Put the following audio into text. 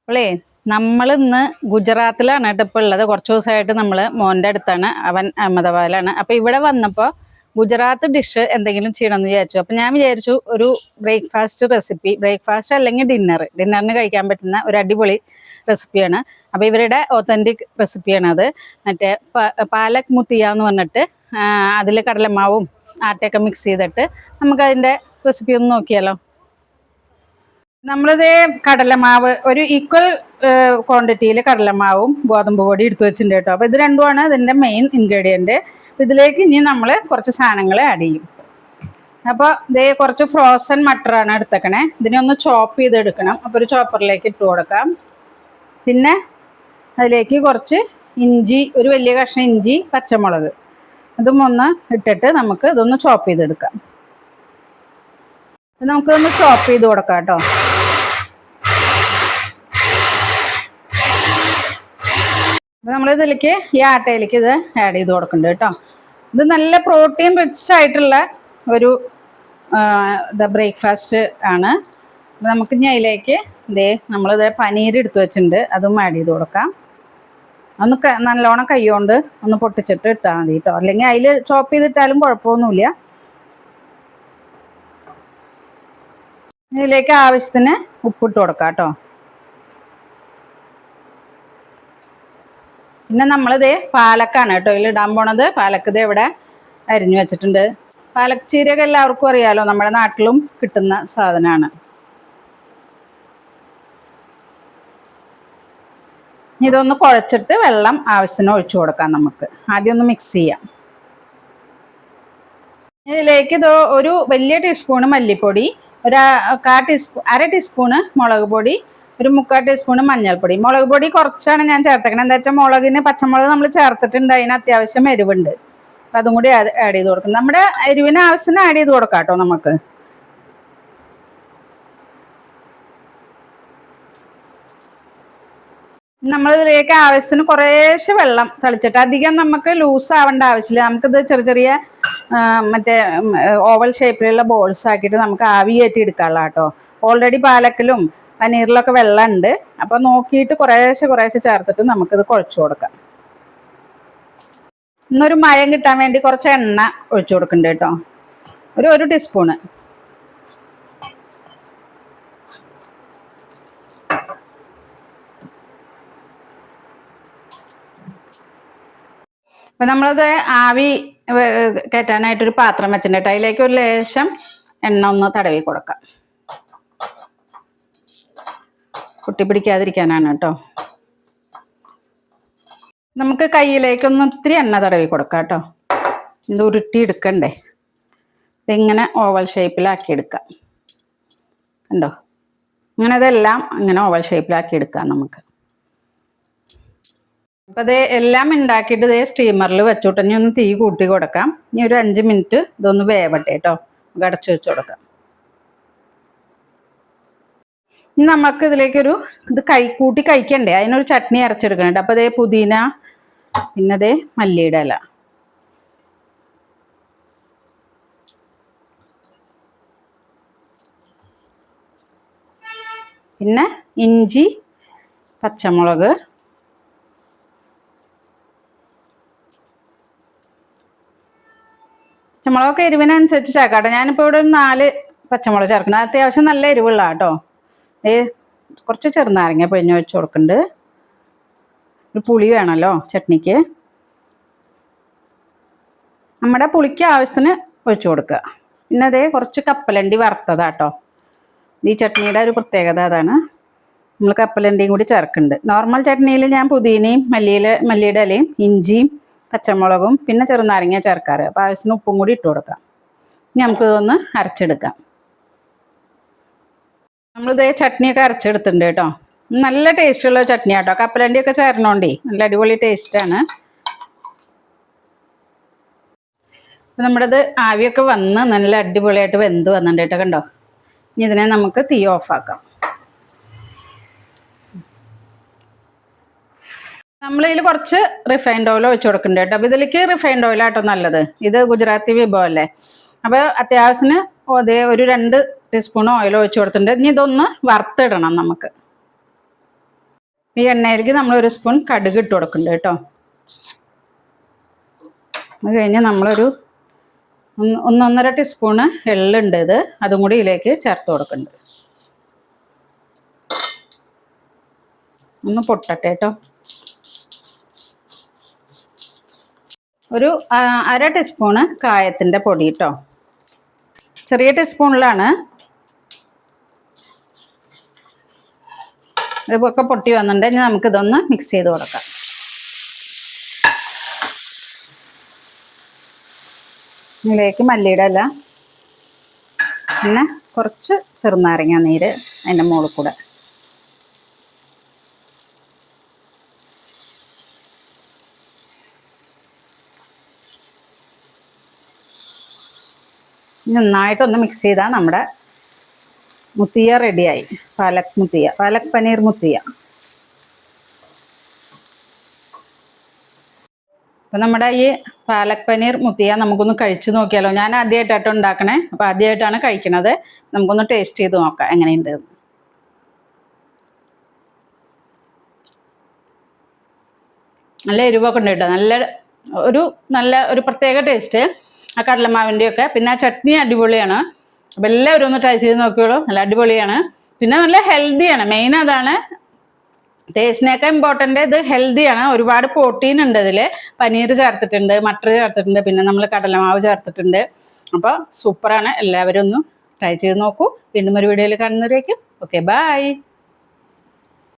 അപ്പോളേ നമ്മൾ ഇന്ന് ഗുജറാത്തിലാണ് കേട്ടോ ഇപ്പോൾ ഉള്ളത്. കുറച്ച് ദിവസമായിട്ട് നമ്മൾ മോൻ്റെ അടുത്താണ്, അവൻ അഹമ്മദാബാദിലാണ്. അപ്പോൾ ഇവിടെ വന്നപ്പോൾ ഗുജറാത്ത് ഡിഷ് എന്തെങ്കിലും ചെയ്യണമെന്ന് വിചാരിച്ചു. അപ്പോൾ ഞാൻ വിചാരിച്ചു ഒരു ബ്രേക്ക്ഫാസ്റ്റ് റെസിപ്പി, ബ്രേക്ക്ഫാസ്റ്റ് അല്ലെങ്കിൽ ഡിന്നറിന് കഴിക്കാൻ പറ്റുന്ന ഒരു അടിപൊളി റെസിപ്പിയാണ്. അപ്പോൾ ഇവരുടെ ഒത്തൻറ്റിക് റെസിപ്പിയാണ് അത്. മറ്റേ പാലക് മുത്തിയ എന്ന് പറഞ്ഞിട്ട് അതിൽ കടലമാവും ആട്ടയൊക്കെ മിക്സ് ചെയ്തിട്ട് നമുക്കതിൻ്റെ റെസിപ്പി ഒന്ന് നോക്കിയാലോ. നമ്മളിത് കടലമാവ് ഒരു ഈക്വൽ ക്വാണ്ടിറ്റിയിൽ കടലമാവും ഗോതമ്പ് പൊടി എടുത്തു വെച്ചിട്ടുണ്ട് കേട്ടോ. അപ്പോൾ ഇത് രണ്ടുമാണ് ഇതിൻ്റെ മെയിൻ ഇൻഗ്രീഡിയൻറ്റ്. ഇതിലേക്ക് ഇനി നമ്മൾ കുറച്ച് സാധനങ്ങൾ ആഡ് ചെയ്യും. അപ്പോൾ ഇതേ കുറച്ച് ഫ്രോസൺ മട്ടറാണ് എടുത്തേക്കണേ. ഇതിനെ ഒന്ന് ചോപ്പ് ചെയ്തെടുക്കണം. അപ്പോൾ ഒരു ചോപ്പറിലേക്ക് ഇട്ട് കൊടുക്കാം. പിന്നെ അതിലേക്ക് കുറച്ച് ഇഞ്ചി, ഒരു വലിയ കഷ്ണം ഇഞ്ചി, പച്ചമുളക്, ഇതും ഒന്ന് ഇട്ടിട്ട് നമുക്ക് ഇതൊന്ന് ചോപ്പ് ചെയ്തെടുക്കാം. നമുക്കൊന്ന് ചോപ്പ് ചെയ്ത് കൊടുക്കാം കേട്ടോ. നമ്മളിതിലേക്ക് ഈ ആട്ടയിലേക്ക് ഇത് ആഡ് ചെയ്ത് കൊടുക്കുന്നുണ്ട് കേട്ടോ. ഇത് നല്ല പ്രോട്ടീൻ റിച്ച് ആയിട്ടുള്ള ഒരു ബ്രേക്ക്ഫാസ്റ്റ് ആണ്. നമുക്ക് ഇനി അതിലേക്ക് നമ്മളിത് പനീർ എടുത്ത് വെച്ചിട്ടുണ്ട്, അതും ആഡ് ചെയ്ത് കൊടുക്കാം. ഒന്ന് നല്ലോണം കൈ കൊണ്ട് ഒന്ന് പൊട്ടിച്ചിട്ട് ഇട്ടാൽ മതി കേട്ടോ, അല്ലെങ്കിൽ അതിൽ ചോപ്പ് ചെയ്തിട്ടാലും കുഴപ്പമൊന്നുമില്ല. ഇതിലേക്ക് ആവശ്യത്തിന് ഉപ്പിട്ട് കൊടുക്കാം കേട്ടോ. പിന്നെ നമ്മളിത് പാലക്കാണ് കേട്ടോ ഇതിലിടാൻ പോണത്. പാലക്ക് ഇത് ഇവിടെ അരിഞ്ഞു വെച്ചിട്ടുണ്ട്. പാലക്ക് ചീരയൊക്കെ എല്ലാവർക്കും അറിയാലോ, നമ്മുടെ നാട്ടിലും കിട്ടുന്ന സാധനമാണ്. ഇതൊന്ന് കുഴച്ചിട്ട് വെള്ളം ആവശ്യത്തിന് ഒഴിച്ചു കൊടുക്കാം. നമുക്ക് ആദ്യം ഒന്ന് മിക്സ് ചെയ്യാം. ഇതിലേക്ക് ഇത് ഒരു വലിയ ടീസ്പൂണ് മല്ലിപ്പൊടി, അര ടീസ്പൂണ് മുളക് പൊടി, ഒരു 3/4 ടീസ്പൂണ് മഞ്ഞൾപ്പൊടി. മുളക് പൊടി കുറച്ചാണ് ഞാൻ ചേർത്തേക്കണത്. എന്താ വെച്ചാൽ മുളകിന് പച്ചമുളക് നമ്മൾ ചേർത്തിട്ടുണ്ട്, അതിന് അത്യാവശ്യം എരിവുണ്ട്. അപ്പം അതും കൂടി ആഡ് ചെയ്ത് കൊടുക്കും. നമ്മുടെ എരിവിന് ആവശ്യത്തിന് ആഡ് ചെയ്ത് കൊടുക്കാം കേട്ടോ. നമുക്ക് നമ്മളിതിലേക്ക് ആവശ്യത്തിന് കുറേശ്ശെ വെള്ളം തളിച്ചിട്ട്, അധികം നമുക്ക് ലൂസ് ആവേണ്ട ആവശ്യമില്ല. നമുക്കിത് ചെറിയ ചെറിയ മറ്റേ ഓവൽ ഷേപ്പിലുള്ള ബോൾസ് ആക്കിയിട്ട് നമുക്ക് ആവി കയറ്റി എടുക്കാനുള്ള കേട്ടോ. ഓൾറെഡി പാലക്കിലും പനീറിലൊക്കെ വെള്ളം ഉണ്ട്. അപ്പോൾ നോക്കിയിട്ട് കുറേശ്ശെ ചേർത്തിട്ട് നമുക്കിത് കുഴച്ച് കൊടുക്കാം. ഇന്നൊരു മയം കിട്ടാൻ വേണ്ടി കുറച്ച് എണ്ണ ഒഴിച്ചു കൊടുക്കുന്നുണ്ട് കേട്ടോ, ഒരു ടീസ്പൂണ്. അപ്പം നമ്മളത് ആവി കയറ്റാനായിട്ടൊരു പാത്രം വെച്ചിട്ടുണ്ട്. അതിലേക്ക് ഒരു ലേശം എണ്ണ ഒന്ന് തടവി കൊടുക്കാം. കുട്ടി പിടിക്കാതിരിക്കാനാണ് കേട്ടോ. നമുക്ക് കയ്യിലേക്കൊന്ന് ഇത്തിരി എണ്ണ തടവി കൊടുക്കാം കേട്ടോ. ഇത് ഉരുട്ടി എടുക്കണ്ടേ. ഇതിങ്ങനെ ഓവൽ ഷേപ്പിലാക്കി എടുക്കാം. കണ്ടോ, അങ്ങനെ ഇതെല്ലാം ഇങ്ങനെ ഓവൽ ഷേപ്പിലാക്കി എടുക്കാം നമുക്ക്. അപ്പം ഇത് എല്ലാം ഉണ്ടാക്കിയിട്ട് സ്റ്റീമറിൽ വെച്ചോട്ടെ. ഇനി ഒന്ന് തീ കൂട്ടി കൊടുക്കാം. ഇനി ഒരു 5 മിനിറ്റ് ഇതൊന്ന് വേവട്ടെ കേട്ടോ. അടച്ചു വെച്ച് കൊടുക്കാം. ഇനി നമുക്ക് ഇതിലേക്കൊരു കൂട്ടി കഴിക്കണ്ടേ, അതിനൊരു ചട്നി അരച്ചെടുക്കണുണ്ട്. അപ്പോൾ പുതിന, പിന്നെ മല്ലിയുടെ ഇല, പിന്നെ ഇഞ്ചി, പച്ചമുളക്, പച്ചമുളകൊക്കെ എരിവിനനുസരിച്ച് ചേർക്കാട്ടോ. ഞാനിപ്പോൾ ഇവിടെ ഒരു 4 പച്ചമുളക് ചേർക്കണം. അത്യാവശ്യം നല്ല എരിവുള്ള കേട്ടോ. കുറച്ച് ചെറുനാരങ്ങ പിഴിഞ്ഞ് വെച്ച് കൊടുക്കുന്നുണ്ട്. ഒരു പുളി വേണമല്ലോ ചട്നിക്ക്. നമ്മുടെ പുളിക്ക് ആവശ്യത്തിന് ഒഴിച്ചു കൊടുക്കുക. പിന്നെ കുറച്ച് കപ്പലണ്ടി വറുത്തതാട്ടോ. ഈ ചട്നിയുടെ ഒരു പ്രത്യേകത അതാണ്. നമ്മൾ കപ്പലണ്ടിയും കൂടി ചേർക്കുന്നുണ്ട്. നോർമൽ ചട്നിയിൽ ഞാൻ പുതിനയും മല്ലിയുടെ ഇലയും ഇഞ്ചിയും പച്ചമുളകും പിന്നെ ചെറുനാരങ്ങ ചേർക്കാറ്. അപ്പോൾ ആവശ്യത്തിന് ഉപ്പും കൂടി ഇട്ട് കൊടുക്കാം. ഇനി നമുക്കിതൊന്ന് അരച്ചെടുക്കാം. നമ്മളിത് ചട്നിയൊക്കെ അരച്ചെടുത്തിട്ടുണ്ട് കേട്ടോ. നല്ല ടേസ്റ്റുള്ള ചട്നി കേട്ടോ. കപ്പലണ്ടിയൊക്കെ ചേർന്നോണ്ടേ നല്ല അടിപൊളി ടേസ്റ്റാണ്. അപ്പം നമ്മുടേത് ആവിയൊക്കെ വന്ന് നല്ല അടിപൊളിയായിട്ട് വെന്ത് വന്നിട്ടുണ്ട് കേട്ടോ. കണ്ടോ, ഇനി ഇതിനെ നമുക്ക് തീ ഓഫാക്കാം. നമ്മളിതിൽ കുറച്ച് റിഫൈൻഡ് ഓയിൽ ഒഴിച്ചു കൊടുക്കുന്നുണ്ട് കേട്ടോ. അപ്പോൾ ഇതിലേക്ക് റിഫൈൻഡ് ഓയിലാട്ടോ നല്ലത്. ഇത് ഗുജറാത്തി വിഭവമല്ലേ. അപ്പോൾ അത്യാവശ്യത്തിന് ഒരു 2 ടീസ്പൂൺ ഓയിൽ ഒഴിച്ചു കൊടുത്തിട്ടുണ്ട്. ഇനി ഇതൊന്ന് വറുത്തിടണം നമുക്ക്. ഈ എണ്ണയിലേക്ക് നമ്മൾ 1 സ്പൂൺ കടുക് ഇട്ട് കൊടുക്കുന്നുണ്ട് കേട്ടോ. അത് കഴിഞ്ഞ് നമ്മളൊരു 1-1.5 ടീസ്പൂണ് എള്ളുണ്ട്, അതും കൂടി ഇതിലേക്ക് ചേർത്ത് കൊടുക്കുന്നുണ്ട്. ഒന്ന് പൊട്ടട്ടെ കേട്ടോ. ഒരു 1/2 ടീസ്പൂണ് കായത്തിൻ്റെ പൊടി കേട്ടോ, ചെറിയ ടീസ്പൂണിലാണ്. ഇതൊക്കെ പൊട്ടി വന്നിട്ടുണ്ടെങ്കിൽ നമുക്കിതൊന്ന് മിക്സ് ചെയ്ത് കൊടുക്കാം. ഇതിലേക്ക് മല്ലിയുടെ ഇല, പിന്നെ കുറച്ച് ചെറുനാരങ്ങ നീര് അതിൻ്റെ മുകളിൽ കൂടെ. നന്നായിട്ടൊന്ന് മിക്സ് ചെയ്താൽ നമ്മുടെ മുത്തിയ റെഡിയായി. പാലക് പനീർ മുത്തിയ. അപ്പം നമ്മുടെ ഈ പാലക് പനീർ മുത്തിയ നമുക്കൊന്ന് കഴിച്ച് നോക്കിയാലോ. ഞാൻ ആദ്യമായിട്ടാട്ടോ ഉണ്ടാക്കണേ, അപ്പോൾ ആദ്യമായിട്ടാണ് കഴിക്കണത്. നമുക്കൊന്ന് ടേസ്റ്റ് ചെയ്ത് നോക്കാം എങ്ങനെയുണ്ട്. നല്ല എരിവൊക്കെ ഉണ്ട് കേട്ടോ. നല്ല ഒരു പ്രത്യേക ടേസ്റ്റ് ആ കടലമാവിൻ്റെയൊക്കെ. പിന്നെ ആ ചട്നി അടിപൊളിയാണ്. അപ്പം എല്ലാവരും ഒന്ന് ട്രൈ ചെയ്ത് നോക്കിയോളൂ, നല്ല അടിപൊളിയാണ്. പിന്നെ നല്ല ഹെൽത്തിയാണ്, മെയിൻ അതാണ്. ടേസ്റ്റിനേക്കാൾ ഇമ്പോർട്ടൻ്റ് ഇത് ഹെൽത്തിയാണ്. ഒരുപാട് പ്രോട്ടീൻ ഉണ്ട് ഇതിൽ. പനീർ ചേർത്തിട്ടുണ്ട്, മട്ടർ ചേർത്തിട്ടുണ്ട്, പിന്നെ നമ്മൾ കടലമാവ് ചേർത്തിട്ടുണ്ട്. അപ്പോൾ സൂപ്പറാണ്. എല്ലാവരും ഒന്ന് ട്രൈ ചെയ്ത് നോക്കൂ. വീണ്ടും ഒരു വീഡിയോയിൽ കാണുന്നവരേക്കും ഓക്കെ, ബൈ.